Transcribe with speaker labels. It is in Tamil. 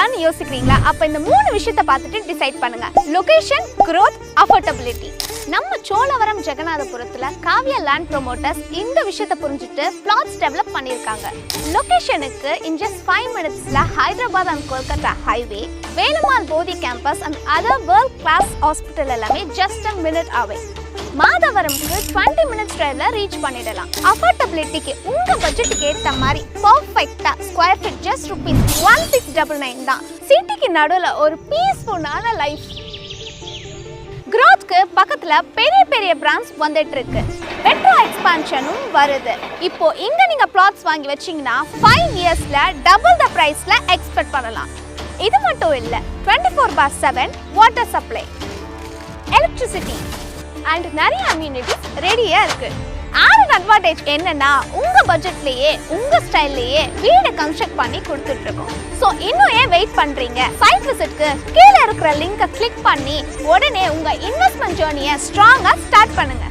Speaker 1: வாங்கலாம்னு யோசிக்கிறீங்களா? அப்ப இந்த 3 விஷயத்தை பார்த்துட்டு டிசைட் பண்ணுங்க. Location, growth, affordability. நம்ம சோழவரம் ஜெகநாதபுரத்துல காவியா லேண்ட் ப்ரோமோட்டர்ஸ் இந்த விஷயத்தை புரிஞ்சுட்டு பிளாட்ஸ் டெவலப் பண்ணியிருக்காங்க. லொகேஷனுக்கு in just 5 minutesல Hyderabad and Kolkata highway, Velammal Bodhi campus and other world class hospital எல்லாமே just a minute away. மாதவரம்க்கு 20 மினிட்ஸ் டிரைவ்ல ரீச் பண்ணிடலாம். அஃபோர்டபிலிட்டிக்கு உங்க பட்ஜெட்டுக்கு ஏத்த மாதிரி பர்ஃபெக்ட்டா ஸ்கொயர் ஃபீட் ஜஸ்ட் ₹1699 தான். சிட்டிக்கு நடுவுல ஒரு பீஸ்ஃபுல்லான லைஃப். growthக்கு பக்கத்துல பெரிய பெரிய பிரான்ச் வந்துட்டு இருக்கு. மெட்ரோ எக்ஸ்பான்ஷனும் வருது. இப்போ இங்க நீங்க பிளாட்ஸ் வாங்கி வச்சீங்கன்னா 5 இயர்ஸ்ல டபுள் த பிரைஸ்ல எக்ஸ்பெக்ட் பண்ணலாம். இது மட்டும் இல்ல, 24/7 வாட்டர் சப்ளை, எலக்ட்ரிசிட்டி அண்ட் நிறைய அம்யூனிட்டிஸ் ரெடியா இருக்கு. ஆட் அட்வான்டேஜ் என்னன்னா உங்க பட்ஜெட்லயே உங்க ஸ்டைல்லயே வீடு கன்ஸ்ட்ரக்ட் பண்ணி கொடுத்துட்டு இருக்கோம். சோ இன்னும் ஏன் வெயிட் பண்றீங்க? சைட் விசிட்க்கு கீழ இருக்கிற லிங்கை கிளிக் பண்ணி உடனே உங்க இன்வெஸ்ட்மென்ட் ஜர்னியை ஸ்ட்ராங்கா ஸ்டார்ட் பண்ணுங்க.